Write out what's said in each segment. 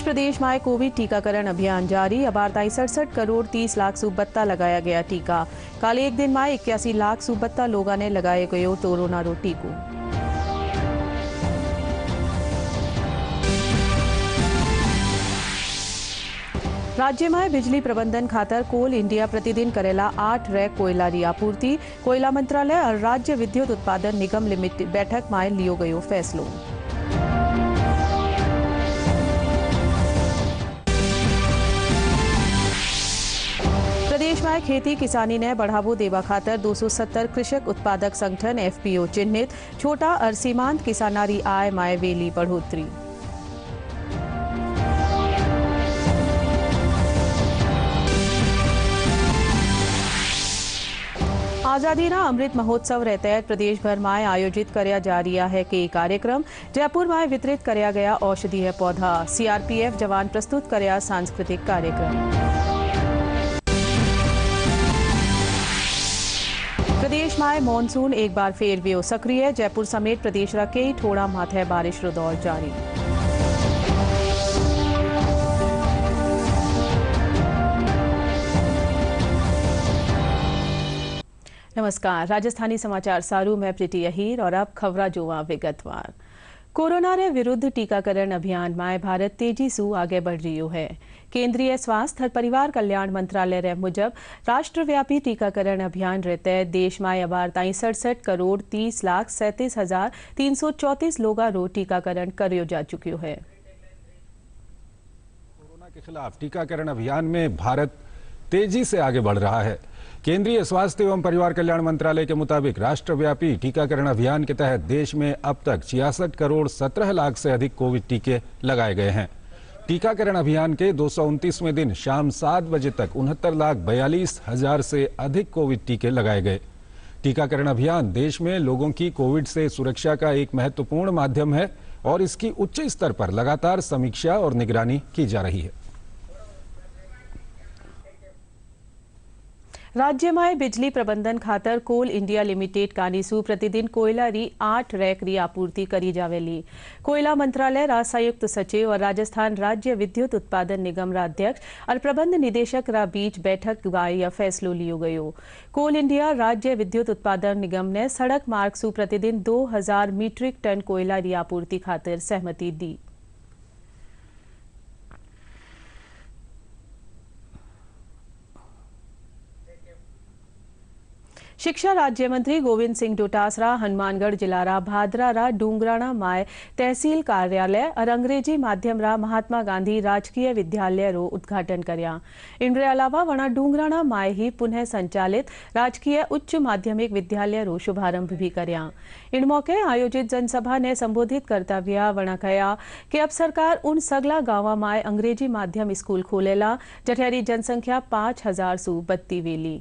प्रदेश में कोविड टीकाकरण अभियान जारी। अबार ताई 67 करोड़ 30 लाख सू बत्ता लगाया गया टीका। कल एक दिन में 81 लाख सू बत्ता लोगों ने लगाए गयो कोरोना रो टीको। राज्य में बिजली प्रबंधन खातर कोल इंडिया प्रतिदिन करेला 8 रैक कोयला री आपूर्ति। कोयला मंत्रालय और राज्य विद्युत उत्पादन निगम लिमिटेड बैठक में लियो गयो फैसलो। प्रदेश में खेती किसानी ने बढ़ावो देवा खातर 270 कृषक उत्पादक संगठन एफपीओ चिन्हित। छोटा और सीमांत किसानारी आय में वेली बढ़ोतरी। आजादी ना अमृत महोत्सव रहते प्रदेश भर में आयोजित करया जा रहा है कई कार्यक्रम। जयपुर में वितरित करया गया औषधीय पौधा। सीआरपीएफ जवान प्रस्तुत करया सांस्कृतिक कार्यक्रम। प्रदेश में मॉनसून एक बार फिर व्यो सक्रिय। जयपुर समेत प्रदेश का कई ठोड़ा माथे बारिश रो दौर जारी। नमस्कार, राजस्थानी समाचार सारू में प्रीति अहीर और अब खबरा जोवा विगतवार। कोरोना रे विरुद्ध टीकाकरण अभियान में भारत तेजी से आगे बढ़ रही है। केंद्रीय स्वास्थ्य और परिवार कल्याण मंत्रालय रे मुजब राष्ट्रव्यापी टीकाकरण अभियान रहते देश में अबार ताई 67 करोड़ 30 लाख 37,334 लोगों रो टीकाकरण करियो जा चुक्यो है। कोरोना के खिलाफ टीकाकरण अभियान में भारत तेजी से आगे बढ़ रहा है। केंद्रीय स्वास्थ्य एवं परिवार कल्याण मंत्रालय के मुताबिक राष्ट्रव्यापी टीकाकरण अभियान के तहत देश में अब तक 66 करोड़ 17 लाख से अधिक कोविड टीके लगाए गए हैं। टीकाकरण अभियान के 229वें दिन शाम 7 बजे तक 69,42,000 से अधिक कोविड टीके लगाए गए। टीकाकरण अभियान देश में लोगों की कोविड से सुरक्षा का एक महत्वपूर्ण माध्यम है और इसकी उच्च स्तर पर लगातार समीक्षा और निगरानी की जा रही है। राज्य में बिजली प्रबंधन खातर कोल इंडिया लिमिटेड कानीसू प्रतिदिन कोयला री 8 रैक री आपूर्ति करी जावेली। कोयला मंत्रालय रा संयुक्त सचिव और राजस्थान राज्य विद्युत उत्पादन निगम रा अध्यक्ष और प्रबंध निदेशक रा बीच बैठक यह फैसलो लियो गयो। कोल इंडिया राज्य विद्युत उत्पादन निगम ने सड़क मार्ग सू प्रतिदिन 2000 मीट्रिक टन कोयला री आपूर्ति खातिर सहमति दी। शिक्षा राज्य मंत्री गोविंद सिंह डोटासरा हनुमानगढ़ जिला रा भादरा रा डूंगराना माय तहसील कार्यालय और अंग्रेजी माध्यम रा महात्मा गांधी राजकीय विद्यालय रो उद्घाटन करया। इनके अलावा वना डूंगराना माय ही पुनः संचालित राजकीय उच्च माध्यमिक विद्यालय रो शुभारंभ भी करया। इन मौके आयोजित जनसभा ने संबोधित करता हुआ वना कहा कि अब सरकार उन सगला गांव में अंग्रेजी माध्यम स्कूल खोलेला जठेरी जनसंख्या 5,000 सू बत्ती वेली।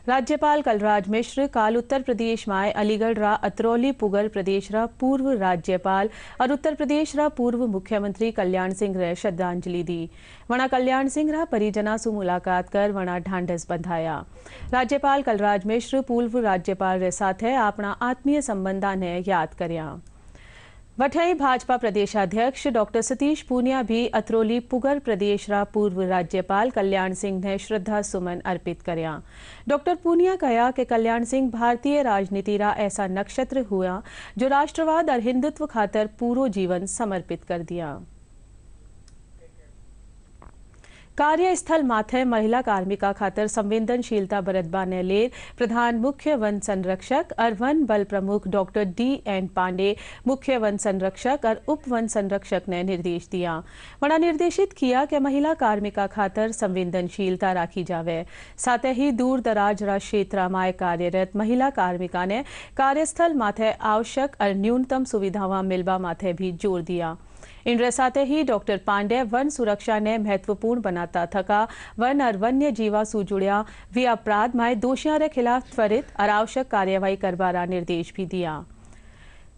राज्यपाल कलराज मिश्र काल उत्तर प्रदेश में अलीगढ़ रा अतरौली पुगर प्रदेश रा पूर्व राज्यपाल और उत्तर प्रदेश रा पूर्व मुख्यमंत्री कल्याण सिंह रे श्रद्धांजलि दी। वना कल्याण सिंह रा परिजना सु मुलाकात कर वना ढांढस बंधाया। राज्यपाल कलराज मिश्र पूर्व राज्यपाल रे साथे अपना आत्मीय संबंधा ने याद करया। वठई भाजपा प्रदेशाध्यक्ष डॉक्टर सतीश पूनिया भी अतरौली पुगर प्रदेश रा पूर्व राज्यपाल कल्याण सिंह ने श्रद्धा सुमन अर्पित करया। डॉक्टर पूनिया कहा कि कल्याण सिंह भारतीय राजनीति रा ऐसा नक्षत्र हुआ जो राष्ट्रवाद और हिंदुत्व खातर पूरो जीवन समर्पित कर दिया। कार्यस्थल माथे महिला कार्मिका खातर संवेदनशीलता बरतबा ने ले प्रधान मुख्य वन संरक्षक और वन बल प्रमुख डॉक्टर D.N. पांडे मुख्य वन संरक्षक और उप वन संरक्षक ने निर्देश दिया। वना निर्देशित किया कि महिला कार्मिका खातर संवेदनशीलता राखी जावे। साथ ही दूर दराज रा क्षेत्र में कार्यरत महिला कार्मिका ने कार्यस्थल माथे आवश्यक और न्यूनतम सुविधावां मिलवा माथे भी जोर दिया। इनके साथ ही डॉक्टर पांडे वन सुरक्षा ने महत्वपूर्ण बनाता थका वन और वन्य जीवा सु जुड़िया वी अपराध में दोषियों के खिलाफ त्वरित और आवश्यक कार्यवाही करवारा निर्देश भी दिया।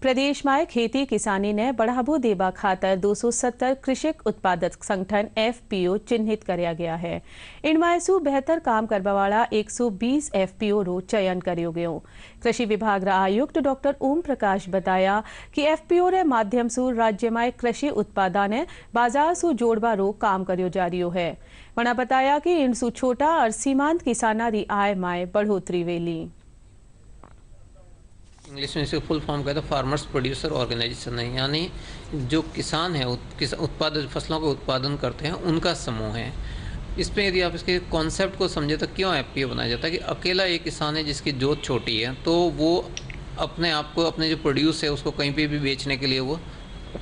प्रदेश में खेती किसानी ने बढ़ावो देवा खातर 270 कृषक उत्पादक संगठन FPO चिन्हित कराया गया है। इनमें सु बेहतर काम करने वाला 120 FPO रो चयन करियो गयो। कृषि विभाग रा आयुक्त डॉक्टर ओम प्रकाश बताया कि FPO रे माध्यम सु राज्य में कृषि उत्पादन ने बाजार सु जोड़वा रो काम करियो जा रियो है। वना बताया कि इनसु छोटा और सीमांत किसाना री आय में बढ़ोतरी वेली। इंग्लिश में इसको फुल फॉर्म कहते हैं फार्मर्स प्रोड्यूसर ऑर्गेनाइजेशन है, यानी जो किसान है उत्पादन फसलों का उत्पादन करते हैं उनका समूह है। इसमें यदि आप इसके कॉन्सेप्ट को समझे तो क्यों FPO बनाया जाता है कि अकेला एक किसान है जिसकी जोत छोटी है तो वो अपने आप को अपने जो प्रोड्यूस है उसको कहीं पे भी बेचने के लिए वो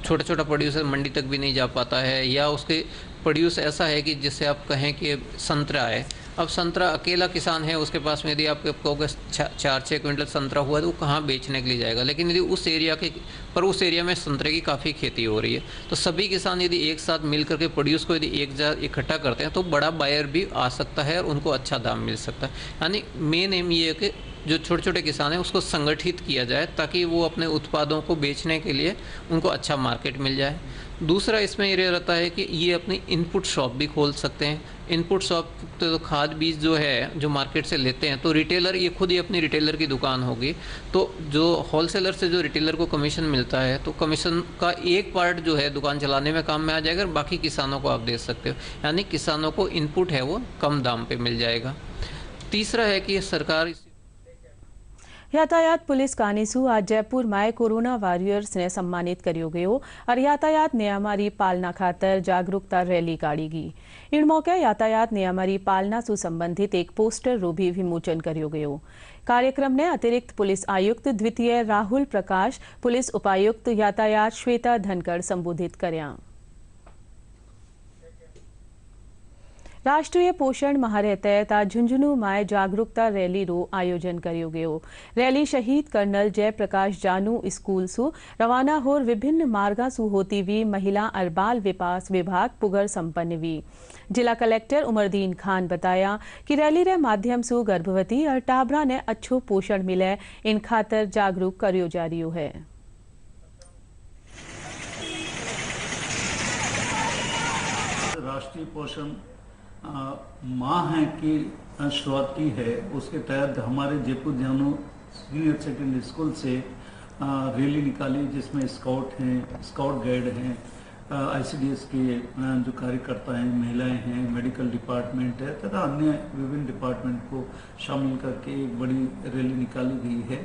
छोटा प्रोड्यूसर मंडी तक भी नहीं जा पाता है, या उसके प्रोड्यूस ऐसा है कि जिससे आप कहें कि संतरा है, अब संतरा अकेला किसान है उसके पास में यदि आप कहोगे 4-6 क्विंटल संतरा हुआ तो वो कहाँ बेचने के लिए जाएगा। लेकिन यदि उस एरिया में संतरे की काफ़ी खेती हो रही है तो सभी किसान यदि एक साथ मिल करके प्रोड्यूस को यदि एक जगह इकट्ठा करते हैं तो बड़ा बायर भी आ सकता है और उनको अच्छा दाम मिल सकता है। यानी मेन एम ये है कि जो छोटे छोटे किसान हैं उसको संगठित किया जाए ताकि वो अपने उत्पादों को बेचने के लिए उनको अच्छा मार्केट मिल जाए। दूसरा इसमें ये रहता है कि ये अपनी इनपुट शॉप भी खोल सकते हैं। इनपुट शॉप तो खाद बीज जो है जो मार्केट से लेते हैं तो रिटेलर ये खुद ही अपनी रिटेलर की दुकान होगी, तो जो होलसेलर से जो रिटेलर को कमीशन मिलता है तो कमीशन का एक पार्ट जो है दुकान चलाने में काम में आ जाएगा और बाकी किसानों को आप दे सकते हो, यानी किसानों को इनपुट है वो कम दाम पे मिल जाएगा। तीसरा है कि सरकार यातायात पुलिस कानीसु आज जयपुर में कोरोना वॉरियर्स ने सम्मानित करियो गयो और यातायात नियमारी पालना खातर जागरूकता रैली काढ़ी गई। इन मौके यातायात नियमारी पालना सु संबंधित एक पोस्टर रो भी विमोचन करियो गयो। कार्यक्रम ने अतिरिक्त पुलिस आयुक्त द्वितीय राहुल प्रकाश, पुलिस उपायुक्त यातायात श्वेता धनखड़ संबोधित कर्या। राष्ट्रीय पोषण माह रे तहत आज झुंझुनू में जागरूकता रैली रो आयोजन करियो गयो। रैली शहीद कर्नल जयप्रकाश जानू स्कूल सु रवाना होर विभिन्न मार्गा सु होती हुई महिला और बाल विकास विभाग पुगर संपन्न हुई। जिला कलेक्टर उमरदीन खान बताया कि रैली रे माध्यम सु गर्भवती और टाबरा ने अच्छो पोषण मिले इन खातर जागरूक करियो जा रियो है। राष्ट्रीय पोषण माह है की शुरुआत की है, उसके तहत हमारे जयपुर जानू सीनियर सेकेंडरी स्कूल से रैली निकाली जिसमें स्काउट हैं, स्काउट गाइड हैं, ICDS के जो कार्यकर्ता हैं, महिलाएं हैं, मेडिकल डिपार्टमेंट है तथा अन्य विभिन्न डिपार्टमेंट को शामिल करके एक बड़ी रैली निकाली गई है।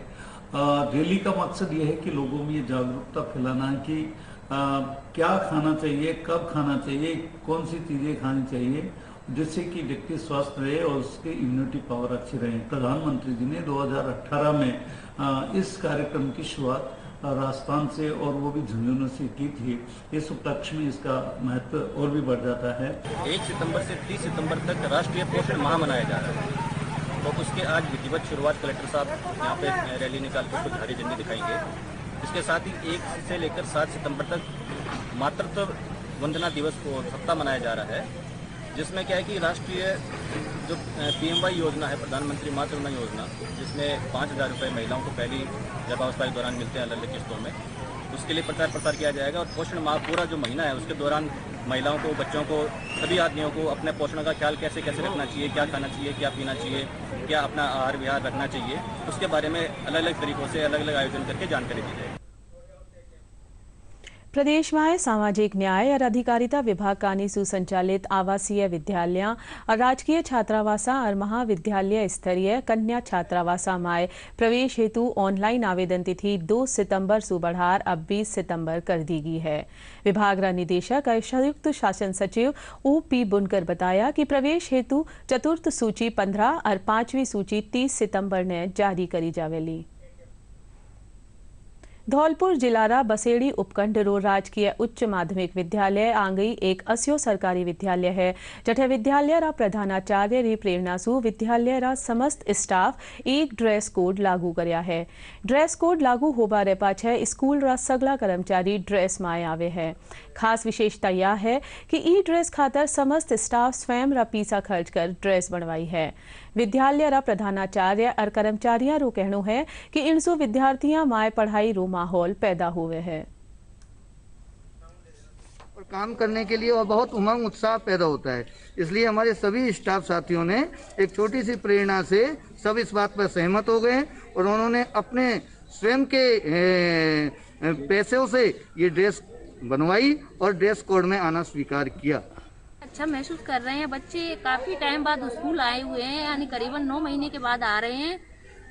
रैली का मकसद ये है कि लोगों में ये जागरूकता फैलाना है कि क्या खाना चाहिए, कब खाना चाहिए, कौन सी चीज़ें खानी चाहिए जिससे कि व्यक्ति स्वस्थ रहे और उसकी इम्यूनिटी पावर अच्छी रहे। प्रधानमंत्री जी ने 2018 में इस कार्यक्रम की शुरुआत राजस्थान से और वो भी झुंझुनू से की थी। इस उपलक्ष्य में इसका महत्व और भी बढ़ जाता है। 1 सितंबर से 30 सितंबर तक राष्ट्रीय पोषण माह मनाया जा रहा है, तो उसके आज विधिवत शुरुआत कलेक्टर साहब यहाँ पे रैली निकाल कर कुछ हरी झंडी दिखाएंगे। इसके साथ ही 1 से लेकर 7 सितंबर तक मातृत्व वंदना दिवस को सप्ताह मनाया जा रहा है, जिसमें क्या है कि राष्ट्रीय जो PMY योजना है, प्रधानमंत्री मातृ वंदना योजना, जिसमें 5,000 रुपये महिलाओं को पहली गर्भावस्था के दौरान मिलते हैं अलग अलग किस्तों में, उसके लिए प्रचार प्रसार किया जाएगा। और पोषण माह पूरा जो महीना है उसके दौरान महिलाओं को, बच्चों को, सभी आदमियों को अपने पोषण का ख्याल कैसे रखना चाहिए, क्या खाना चाहिए, क्या पीना चाहिए, क्या अपना आहार विहार रखना चाहिए, उसके बारे में अलग अलग तरीकों से अलग अलग आयोजन करके जानकारी दी जाएगी। प्रदेश में सामाजिक न्याय और अधिकारिता विभाग कानी सुसंचालित आवासीय विद्यालय और राजकीय छात्रावासा और महाविद्यालय स्तरीय कन्या छात्रावासा में प्रवेश हेतु ऑनलाइन आवेदन तिथि 2 सितंबर से बढ़ाकर अब 20 सितंबर कर दी गई है। विभाग का निदेशक और संयुक्त शासन सचिव OP बुनकर बताया कि प्रवेश हेतु चतुर्थ सूची 15 और 5वीं सूची 30 सितंबर ने जारी करी जावेली। धौलपुर जिलारा बसेड़ी उपखंड रो राजकीय उच्च माध्यमिक विद्यालय आंगई एक अस्यो सरकारी विद्यालय है, जठे विद्यालय रा प्रधानाचार्य री प्रेरणा सु विद्यालय रा समस्त स्टाफ एक ड्रेस कोड लागू करया है। ड्रेस कोड लागू होबा रे पाछे स्कूल रा सगला कर्मचारी ड्रेस में आवे है। खास विशेषता यह है कि ई ड्रेस खातर समस्त स्टाफ स्वयं रा पैसा खर्च कर ड्रेस बनवाई है। विद्यालय रा प्रधानाचार्य और कर्मचारियों रो कहनो है कि इनसो विद्यार्थियां माए पढ़ाई रो माहौल पैदा हुए है। और काम करने के लिए और बहुत उमंग उत्साह पैदा होता है। इसलिए हमारे सभी स्टाफ साथियों ने एक छोटी सी प्रेरणा से सब इस बात पर सहमत हो गए और उन्होंने अपने स्वयं के पैसों से ये ड्रेस बनवाई और ड्रेस कोड में आना स्वीकार किया। अच्छा महसूस कर रहे हैं बच्चे, काफ़ी टाइम बाद स्कूल आए हुए हैं, यानी करीबन 9 महीने के बाद आ रहे हैं।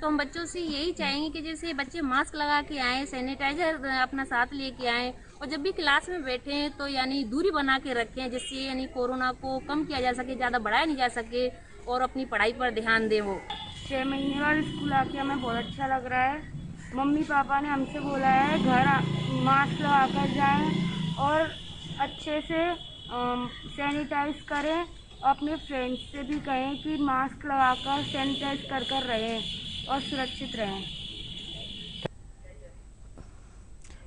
तो हम बच्चों से यही चाहेंगे कि जैसे बच्चे मास्क लगा के आएँ, सैनिटाइजर अपना साथ लेके आएँ और जब भी क्लास में बैठें तो यानी दूरी बना के रखें, जिससे यानी कोरोना को कम किया जा सके, ज़्यादा बढ़ाया नहीं जा सके और अपनी पढ़ाई पर ध्यान दें। वो 6 महीने बाद स्कूल आके हमें बहुत अच्छा लग रहा है। मम्मी पापा ने हमसे बोला है घर मास्क लगा कर जाएँ और अच्छे से सैनिटाइज करें। अपने फ्रेंड्स से भी कहें कि मास्क लगाकर सैनिटाइज कर रहें और सुरक्षित रहें।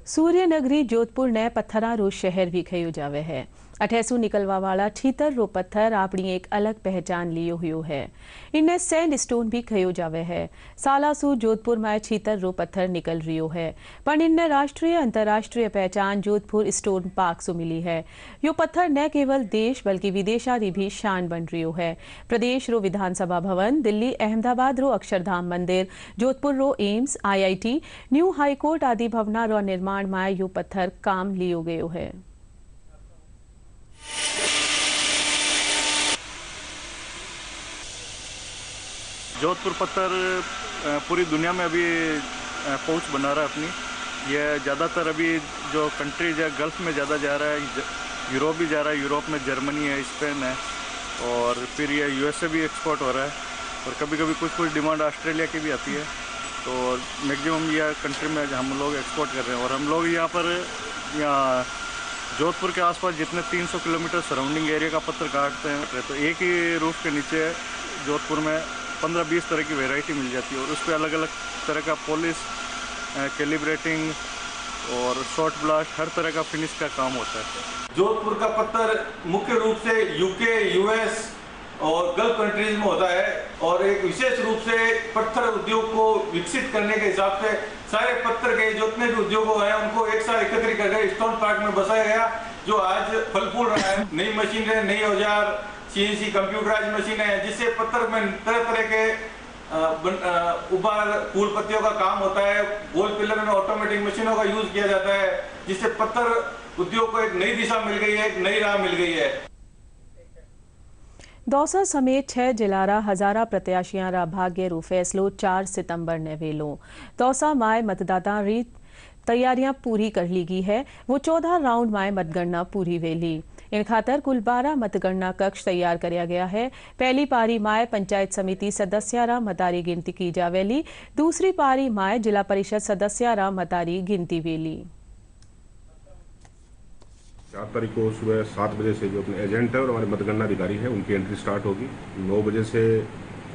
सूर्यनगरी जोधपुर ने पत्थरारू शहर भी खयो जावे है। 28 निकलवा वाला छीतर रो पत्थर अपनी एक अलग पहचान लियो हुयो है। इनने सैंड स्टोन भी खयो जावे है। सालासू जोधपुर में छीतर रो पत्थर निकल रियो है, पर इनने राष्ट्रीय अंतर्राष्ट्रीय पहचान जोधपुर स्टोन पार्क से मिली है। यो पत्थर न केवल देश बल्कि विदेशारी भी शान बन रियो है। प्रदेश रो विधानसभा भवन, दिल्ली अहमदाबाद रो अक्षरधाम मंदिर, जोधपुर रो एम्स, IIT, न्यू हाईकोर्ट आदि भवना रो निर्माण में यो पत्थर काम लियो गयो है। जोधपुर पत्थर पूरी दुनिया में अभी पहुंच बना रहा है अपनी। ये ज़्यादातर अभी जो कंट्रीज है गल्फ में ज़्यादा जा रहा है, यूरोप भी जा रहा है। यूरोप में जर्मनी है, स्पेन है और फिर ये USA भी एक्सपोर्ट हो रहा है और कभी कभी कुछ डिमांड ऑस्ट्रेलिया की भी आती है। तो मैक्सिमम ये कंट्री में हम लोग एक्सपोर्ट कर रहे हैं। और हम लोग यहाँ जोधपुर के आसपास जितने 300 किलोमीटर सराउंडिंग एरिया का पत्थर काटते हैं, तो एक ही रूफ के नीचे जोधपुर में 15-20 तरह की वैरायटी मिल जाती है और उस पर अलग अलग तरह का पॉलिश, कैलिब्रेटिंग और शॉर्ट ब्लास्ट, हर तरह का फिनिश का काम होता है। जोधपुर का पत्थर मुख्य रूप से UK, US और गल्फ कंट्रीज में होता है और एक विशेष रूप से पत्थर उद्योग को विकसित करने के हिसाब से सारे पत्थर के जितने भी उद्योगों हैं उनको एक साथ एकत्रित करके स्टोन पार्क में बसाया गया, जो आज फल फूल रहा है। नई मशीनें, नई औजार, CNC कंप्यूटराइज मशीन है, जिससे पत्थर में तरह तरह के उबार फूल पत्तियों का काम होता है। गोल पिलर में ऑटोमेटिक मशीनों का यूज किया जाता है, जिससे पत्थर उद्योग को एक नई दिशा मिल गई है, एक नई राह मिल गई है। दौसा समेत 6 जिलारा हजारा प्रत्याशियां रा भाग्य रू फैसलो 4 सितंबर ने वेलो। दौसा माय मतदाता री तैयारियां पूरी कर ली गई है। वो 14 राउंड माय मतगणना पूरी वेली। इन खातर कुल 12 मतगणना कक्ष तैयार किया गया है। पहली पारी माय पंचायत समिति सदस्यारा मतारी गिनती की जावेली। दूसरी पारी माय जिला परिषद सदस्यारा मतारी गिनती वेली। 4 तारीख को सुबह 7 बजे से जो अपने एजेंट है और हमारे मतगणना अधिकारी हैं उनकी एंट्री स्टार्ट होगी। 9 बजे से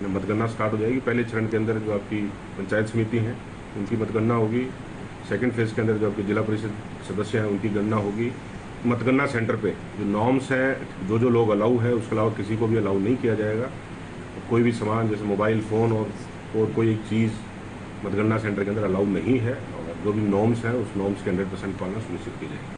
मतगणना स्टार्ट हो जाएगी। पहले चरण के अंदर जो आपकी पंचायत समिति हैं उनकी मतगणना होगी। सेकंड फेज के अंदर जो आपके जिला परिषद सदस्य हैं उनकी गणना होगी। मतगणना सेंटर पे जो नॉर्म्स हैं, जो लोग अलाउ है, उसके अलावा किसी को भी अलाउ नहीं किया जाएगा। कोई भी सामान जैसे मोबाइल फ़ोन और कोई एक चीज़ मतगणना सेंटर के अंदर अलाउ नहीं है। और जो भी नॉर्म्स हैं उस नॉर्म्स के 100% पालना सुनिश्चित की जाएगी।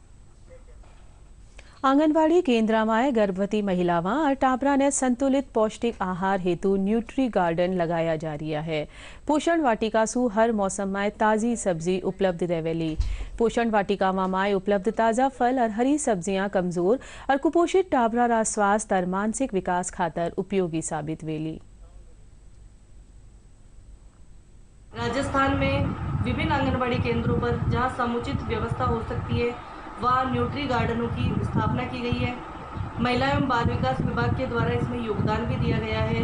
आंगनवाड़ी केंद्र में गर्भवती महिलावां और टाबरा ने संतुलित पौष्टिक आहार हेतु न्यूट्री गार्डन लगाया जा रहा है। पोषण वाटिका सु हर मौसम में ताज़ी सब्जी उपलब्ध रहेली। पोषण वाटिका में उपलब्ध ताज़ा फल और हरी सब्जियां कमजोर और कुपोषित टाबरा रा स्वास्थ्य और मानसिक विकास खातर उपयोगी साबित वेली। राजस्थान में विभिन्न आंगनबाड़ी केंद्रों पर जहां समुचित व्यवस्था हो सकती है वहाँ न्यूट्री गार्डनों की स्थापना की गई है। महिला एवं बाल विकास विभाग के द्वारा इसमें योगदान भी दिया गया है।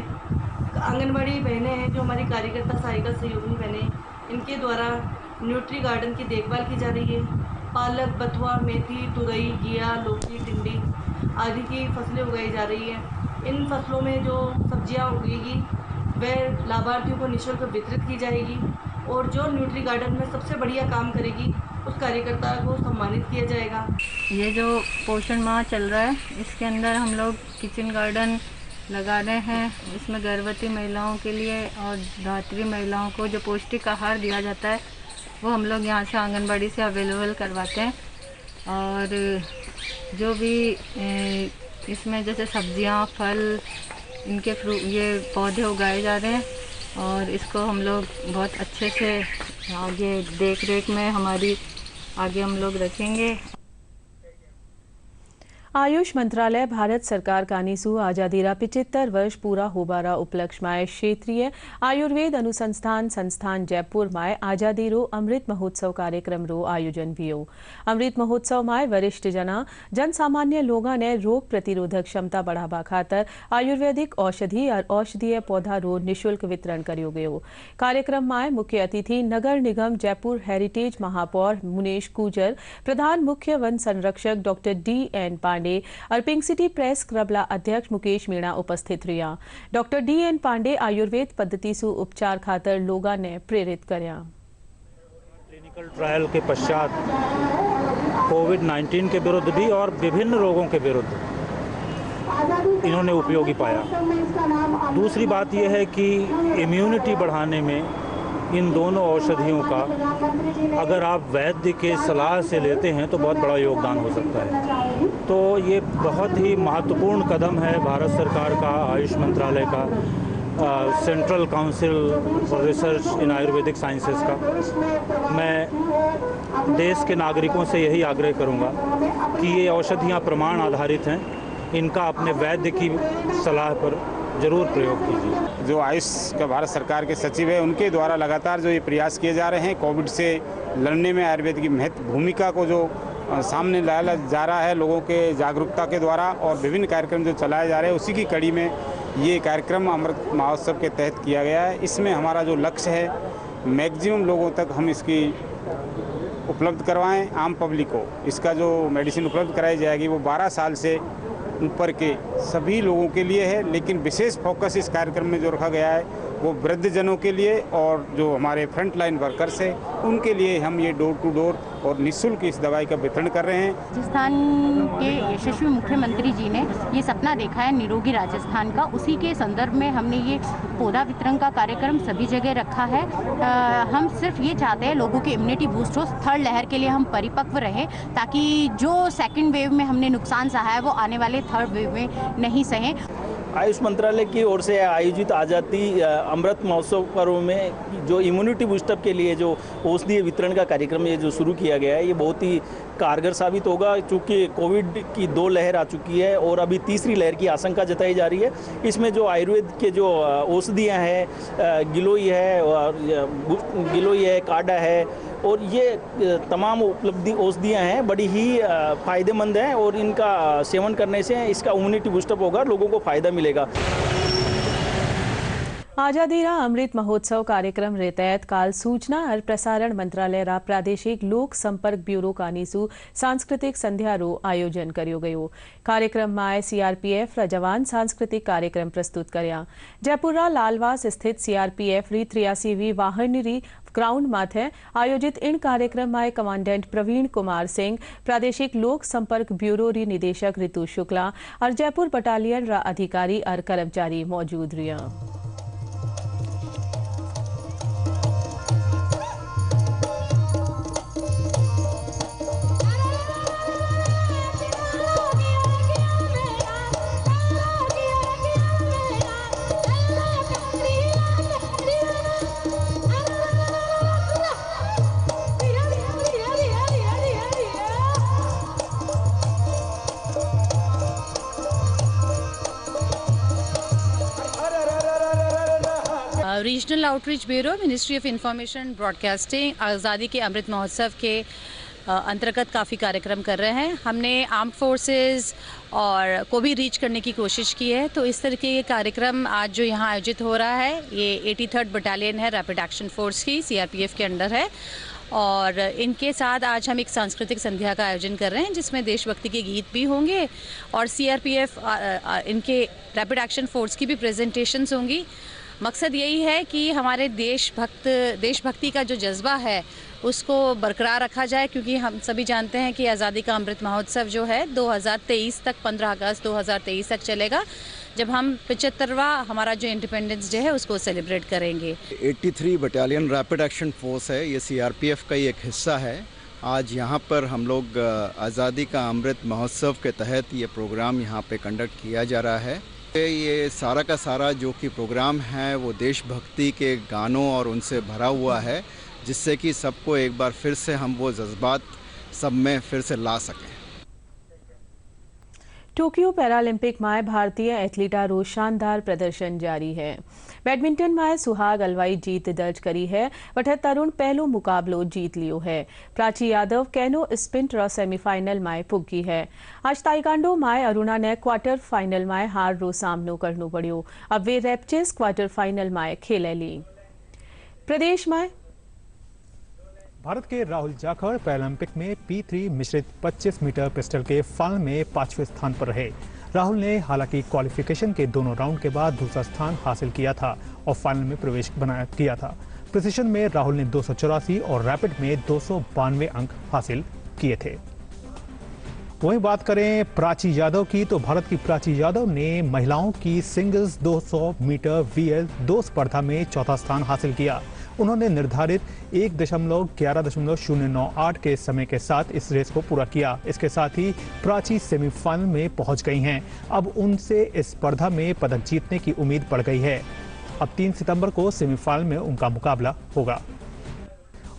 आंगनबाड़ी बहनें हैं जो हमारी कार्यकर्ता सहायिका सहयोगी बहनें, इनके द्वारा न्यूट्री गार्डन की देखभाल की जा रही है। पालक, बथुआ, मेथी, तुरई, घिया, लौकी, टिंडी आदि की फसलें उगाई जा रही है। इन फसलों में जो सब्जियां उगेगी वह लाभार्थियों को निःशुल्क वितरित की जाएगी और जो न्यूट्री गार्डन में सबसे बढ़िया काम करेगी उस कार्यकर्ता को सम्मानित किया जाएगा। ये जो पोषण माह चल रहा है इसके अंदर हम लोग किचन गार्डन लगा रहे हैं। इसमें गर्भवती महिलाओं के लिए और धात्री महिलाओं को जो पौष्टिक आहार दिया जाता है वो हम लोग यहाँ से आंगनबाड़ी से अवेलेबल करवाते हैं। और जो भी इसमें जैसे सब्जियाँ, फल, इनके ये पौधे उगाए जा रहे हैं और इसको हम लोग बहुत अच्छे से आगे देख रेख में हमारी आगे हम लोग रखेंगे। आयुष मंत्रालय भारत सरकार कानीसू आजादीरा 75 वर्ष पूरा होबारा उपलक्ष्य माय क्षेत्रीय आयुर्वेद अनुसंधान संस्थान जयपुर माय आजादी रो अमृत महोत्सव कार्यक्रम रो आयोजन वियो। अमृत महोत्सव माय वरिष्ठ जन सामान्य लोगों ने रोग प्रतिरोधक क्षमता बढ़ावा खातर आयुर्वेदिक औषधि और औषधीय पौधा रो निशुल्क वितरण करियो गयो। कार्यक्रम माय मुख्य अतिथि नगर निगम जयपुर हेरिटेज महापौर मुनेश गुर्जर, प्रधान मुख्य वन संरक्षक डॉक्टर D.N. पांडे और पिंक सिटी प्रेस क्लबला अध्यक्ष मुकेश मीणा उपस्थित रहा। Doctor D.N. पांडे आयुर्वेद पद्धति से उपचार खातर लोगों ने प्रेरित करया। क्लिनिकल ट्रायल के पश्चात कोविड-19 के विरुद्ध भी और विभिन्न रोगों के विरुद्ध इन्होंने उपयोगी पाया। दूसरी बात यह है कि इम्यूनिटी बढ़ाने में इन दोनों औषधियों का अगर आप वैद्य के सलाह से लेते हैं तो बहुत बड़ा योगदान हो सकता है। तो ये बहुत ही महत्वपूर्ण कदम है भारत सरकार का, आयुष मंत्रालय का, central council for research in Ayurvedic sciences का। मैं देश के नागरिकों से यही आग्रह करूंगा कि ये औषधियाँ प्रमाण आधारित हैं, इनका अपने वैद्य की सलाह पर जरूर प्रयोग कीजिए। जो आयुष का भारत सरकार के सचिव है, उनके द्वारा लगातार जो ये प्रयास किए जा रहे हैं कोविड से लड़ने में आयुर्वेद की महत्व भूमिका को जो सामने लाया जा रहा है लोगों के जागरूकता के द्वारा, और विभिन्न कार्यक्रम जो चलाए जा रहे हैं उसी की कड़ी में ये कार्यक्रम अमृत महोत्सव के तहत किया गया है। इसमें हमारा जो लक्ष्य है मैक्सिमम लोगों तक हम इसकी उपलब्ध करवाएं। आम पब्लिक को इसका जो मेडिसिन उपलब्ध कराई जाएगी वो 12 साल से ऊपर के सभी लोगों के लिए है, लेकिन विशेष फोकस इस कार्यक्रम में जो रखा गया है वो वृद्धजनों के लिए और जो हमारे फ्रंट लाइन वर्कर्स हैं उनके लिए हम ये डोर टू डोर और निःशुल्क इस दवाई का वितरण कर रहे हैं। राजस्थान के यशस्वी मुख्यमंत्री जी ने ये सपना देखा है निरोगी राजस्थान का, उसी के संदर्भ में हमने ये पौधा वितरण का कार्यक्रम सभी जगह रखा है। हम सिर्फ ये चाहते हैं लोगों की इम्यूनिटी बूस्ट हो, थर्ड लहर के लिए हम परिपक्व रहें ताकि जो सेकेंड वेव में हमने नुकसान सहा है वो आने वाले थर्ड वेव में नहीं सहें। आयुष मंत्रालय की ओर से आयोजित आज़ादी अमृत महोत्सव पर्व में जो इम्यूनिटी बूस्टअप के लिए जो औषधीय वितरण का कार्यक्रम ये जो शुरू किया गया है ये बहुत ही कारगर साबित होगा, क्योंकि कोविड की 2 लहर आ चुकी है और अभी तीसरी लहर की आशंका जताई जा रही है। इसमें जो आयुर्वेद के जो औषधियाँ हैं, गिलोई है, काढ़ा है और ये तमाम उपलब्धि औषधियाँ हैं बड़ी ही फ़ायदेमंद हैं और इनका सेवन करने से इसका इम्यूनिटी बूस्टअप होगा, लोगों को फ़ायदा मिलेगा। आजादीरा अमृत महोत्सव कार्यक्रम रे तहत काल सूचना और प्रसारण मंत्रालय रा प्रादेशिक लोक संपर्क ब्यूरो कानीसू सांस्कृतिक संध्या रो आयोजन करियो गयो। कार्यक्रम में CRPF रा जवान सांस्कृतिक कार्यक्रम प्रस्तुत करया। जयपुर रा लालवास स्थित CRPF री 83वीं वाहन री ग्राउंड माथे आयोजित इन कार्यक्रम में कमांडेंट प्रवीण कुमार सिंह, प्रादेशिक लोक संपर्क ब्यूरो री निदेशक ऋतु शुक्ला और जयपुर बटालियन रा अधिकारी और कर्मचारी मौजूद रहा। Regional outreach bureau, ministry of information broadcasting आज़ादी के अमृत महोत्सव के अंतर्गत काफ़ी कार्यक्रम कर रहे हैं। हमने आर्म्ड फोर्सेस और को भी रीच करने की कोशिश की है, तो इस तरह के कार्यक्रम आज जो यहाँ आयोजित हो रहा है ये 83rd बटालियन है, रैपिड एक्शन फोर्स की, CRPF के अंडर है और इनके साथ आज हम एक सांस्कृतिक संध्या का आयोजन कर रहे हैं जिसमें देशभक्ति के गीत भी होंगे और CRPF इनके रैपिड एक्शन फोर्स की भी प्रेजेंटेशंस होंगी। मकसद यही है कि हमारे देशभक्ति का जो जज्बा है उसको बरकरार रखा जाए, क्योंकि हम सभी जानते हैं कि आज़ादी का अमृत महोत्सव जो है 2023 तक, 15 अगस्त 2023 तक चलेगा, जब हम 75वां हमारा जो इंडिपेंडेंस डे है उसको सेलिब्रेट करेंगे। 83 बटालियन रैपिड एक्शन फोर्स है, ये सीआरपीएफ का ही एक हिस्सा है। आज यहाँ पर हम लोग आज़ादी का अमृत महोत्सव के तहत ये प्रोग्राम यहाँ पे कंडक्ट किया जा रहा है। ये सारा का सारा जो कि प्रोग्राम है वो देशभक्ति के गानों और उनसे भरा हुआ है, जिससे कि सबको एक बार फिर से हम वो जज्बात सब में फिर से ला सकें। टोक्यो पैरालंपिक में भारतीय एथलीटारो शानदार प्रदर्शन जारी है। बैडमिंटन में सुहाग अलवाई जीत दर्ज करी है। वठ तरुण पहलो मुकाबलो जीत लियो है। प्राची यादव कैनो स्पिंट रो सेमीफाइनल में पुगी है। आज ताइकांडो में अरुणा ने क्वार्टर फाइनल में हार रो सामनो करनो पड़ो। अब वे रेपचेस क्वार्टर फाइनल में खेलेली। प्रदेश में भारत के राहुल जाखड़ पैरालंपिक में P3 मिश्रित 25 मीटर पिस्टल के फाइनल में 5वें स्थान पर रहे। राहुल ने हालांकि क्वालिफिकेशन के दोनों राउंड के बाद दूसरा स्थान हासिल किया था और फाइनल में प्रवेश किया था। प्रिसिशन में राहुल ने 284 और रैपिड में 292 अंक हासिल किए थे। वहीं बात करें प्राची यादव की, तो भारत की प्राची यादव ने महिलाओं की सिंगल्स 200 मीटर VL 2 स्पर्धा में चौथा स्थान हासिल किया। उन्होंने निर्धारित 1.11.098 के समय के साथ इस रेस को पूरा किया। इसके साथ ही प्राची सेमीफाइनल में पहुंच गई हैं। अब उनसे इस स्पर्धा में पदक जीतने की उम्मीद बढ़ गई है। अब 3 सितंबर को सेमीफाइनल में उनका मुकाबला होगा।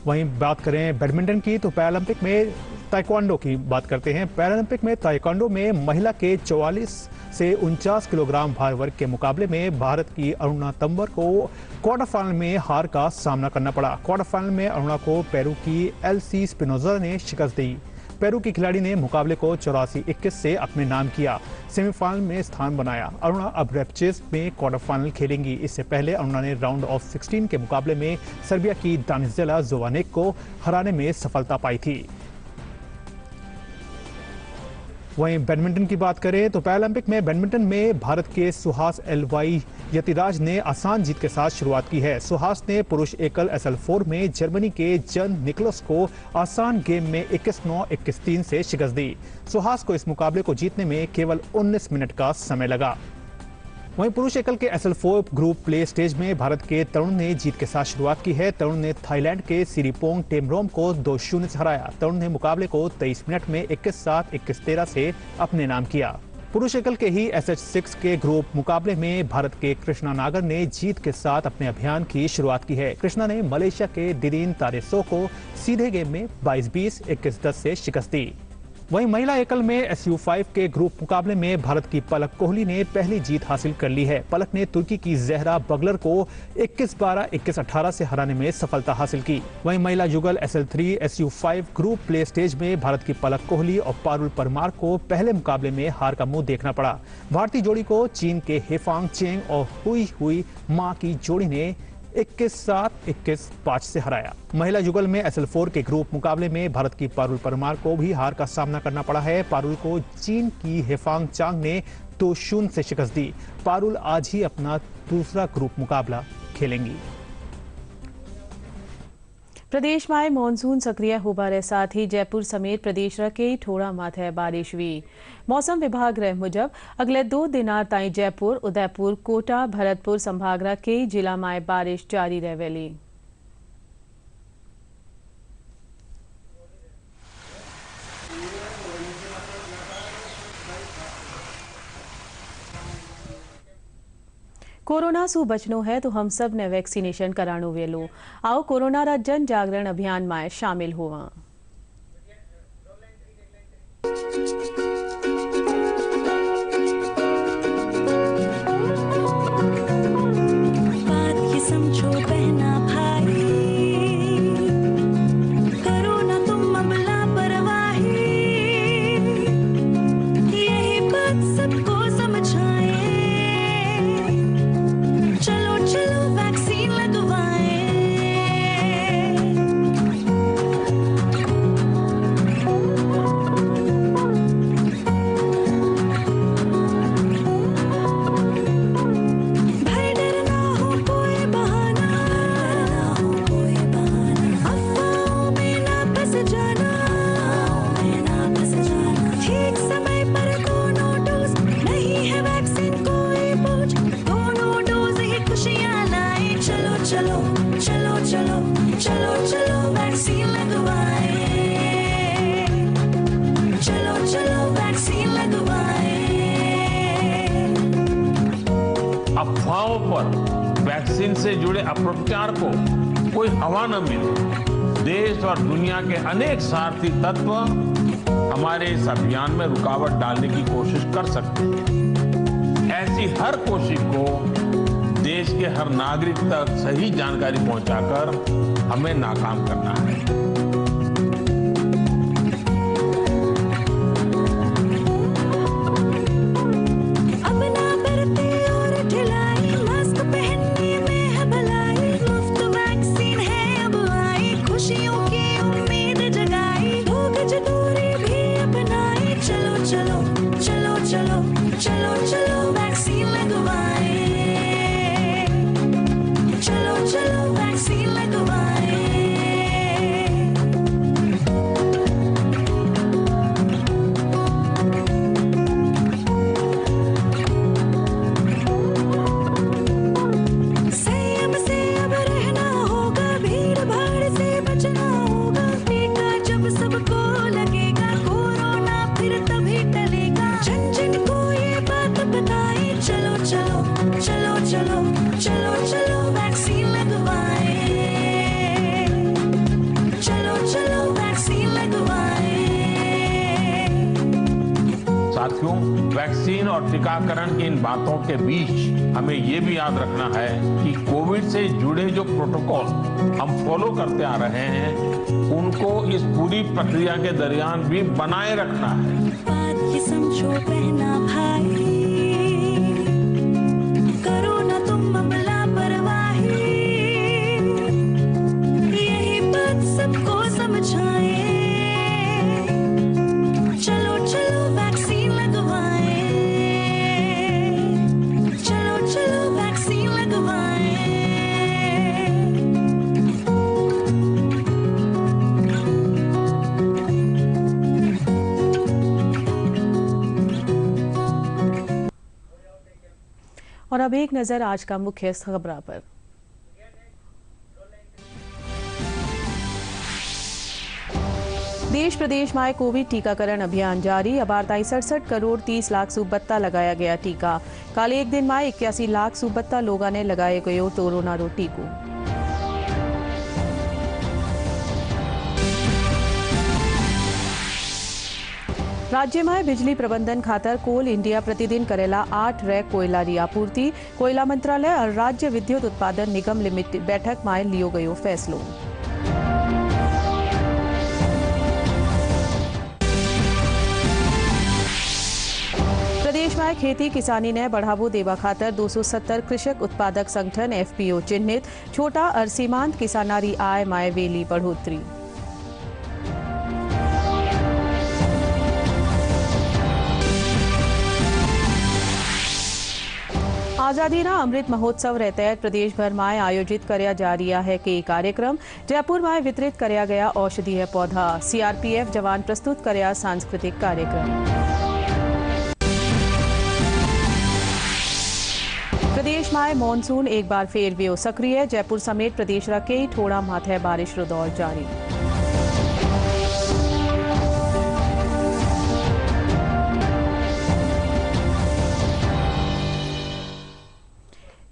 वहीं बात करें बैडमिंटन की, तो पैरालंपिक में ताइक्वांडो की बात करते हैं। पैरालंपिक में ताइक्वांडो में महिला के 44 से 49 किलोग्राम भार वर्ग के मुकाबले में भारत की अरुणा तंवर को क्वार्टर फाइनल में हार का सामना करना पड़ा। क्वार्टर फाइनल में अरुणा को पेरू की LC स्पिनोजा ने शिकस्त दी। पेरू की खिलाड़ी ने मुकाबले को 84-21 से अपने नाम किया, सेमीफाइनल में स्थान बनाया। अरुणा अब रेपचेस में क्वार्टर फाइनल खेलेंगी। इससे पहले अरुणा ने राउंड ऑफ 16 के मुकाबले में सर्बिया की दानिजेला जोवानेक को हराने में सफलता पाई थी। वहीं बैडमिंटन की बात करें, तो पैरालंपिक में बैडमिंटन में भारत के सुहास एलवाई यतिराज ने आसान जीत के साथ शुरुआत की है। सुहास ने पुरुष एकल SL4 में जर्मनी के जन निकलस को आसान गेम में 21-9, 21-3 से शिकस्त दी। सुहास को इस मुकाबले को जीतने में केवल 19 मिनट का समय लगा। वहीं पुरुष एकल के SL4 ग्रुप प्ले स्टेज में भारत के तरुण ने जीत के साथ शुरुआत की है। तरुण ने थाईलैंड के सिरिपोंग टेमरोम को 2-0 से हराया। तरुण ने मुकाबले को 23 मिनट में 21-7, 21-13 से अपने नाम किया। पुरुष एकल के ही SH6 के ग्रुप मुकाबले में भारत के कृष्णा नागर ने जीत के साथ अपने अभियान की शुरुआत की है। कृष्णा ने मलेशिया के दिरीन तारेसो को सीधे गेम में 22-20, 21-10 से शिकस्त दी। वहीं महिला एकल में SU5 के ग्रुप मुकाबले में भारत की पलक कोहली ने पहली जीत हासिल कर ली है। पलक ने तुर्की की जहरा बगलर को 21-12, 21-18 से हराने में सफलता हासिल की। वहीं महिला युगल SL3 SU5 group play stage में भारत की पलक कोहली और पारुल परमार को पहले मुकाबले में हार का मुंह देखना पड़ा। भारतीय जोड़ी को चीन के हेफांग चेंग और हुई मा की जोड़ी ने 21-7, 21-5 से हराया। महिला युगल में SL4 के ग्रुप मुकाबले में भारत की पारुल परमार को भी हार का सामना करना पड़ा है। पारुल को चीन की हेफांग चांग ने 2-0 से शिकस्त दी। पारुल आज ही अपना दूसरा ग्रुप मुकाबला खेलेंगी। प्रदेश में मॉनसून सक्रिय होबारे साथ ही जयपुर समेत प्रदेश रा कई ठोड़ा माथे बारिश हुई। मौसम विभाग रे मुजब अगले 2 दिनां ताईं जयपुर, उदयपुर, कोटा, भरतपुर संभाग रा कई जिला में बारिश जारी रहेली। कोरोना से बचनो है तो हम सब ने वैक्सीनेशन कराणो वेलो। आओ कोरोना रा जन जागरण अभियान में शामिल होवा। पर वैक्सीन से जुड़े अपप्रचार को कोई हवा न मिले, देश और दुनिया के अनेक स्वार्थी तत्व हमारे इस अभियान में रुकावट डालने की कोशिश कर सकते हैं। ऐसी हर कोशिश को देश के हर नागरिक तक सही जानकारी पहुंचाकर हमें नाकाम करना है। साथियों, वैक्सीन और टीकाकरण की इन बातों के बीच हमें ये भी याद रखना है कि कोविड से जुड़े जो प्रोटोकॉल हम फॉलो करते आ रहे हैं, उनको इस पूरी प्रक्रिया के दरमियान भी बनाए रखना है। बात ये समझो बहना भाई, करो ना तुम अब लापरवाही, यही बात सबको समझाए, चलो चलो वैक्सीन लगवाएं, चलो चलो वैक्सीन लगवाएं। और अब एक नजर आज का मुख्य खबरों पर। देश प्रदेश में कोविड टीकाकरण अभियान जारी। अबारताई 67 करोड़ 30 लाख सूबत्ता लगाया गया टीका। कल एक दिन में 81 लाख सूबत्ता लोगों ने लगाए गयो कोरोना रो टीको। राज्य में बिजली प्रबंधन खातर कोल इंडिया प्रतिदिन करेला 8 रैक कोयला री आपूर्ति। कोयला मंत्रालय और राज्य विद्युत उत्पादन निगम लिमिटेड बैठक में लियो गयो फैसलो। प्रदेश में खेती किसानी ने बढ़ावो देवा खातर 270 कृषक उत्पादक संगठन FPO चिन्हित। छोटा और सीमांत किसानारी आय में वेली बढ़ोतरी। आजादी ना अमृत महोत्सव रहते प्रदेश भर में आयोजित करया जा रहा है कई कार्यक्रम। जयपुर में वितरित करया गया औषधीय पौधा। CRPF जवान प्रस्तुत करया सांस्कृतिक कार्यक्रम। प्रदेश में मॉनसून एक बार फिर व्यो सक्रिय। जयपुर समेत प्रदेश रा कई ठोड़ा माथे बारिश रो दौर जारी।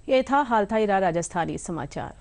ये था हाल था राजस्थानी समाचार।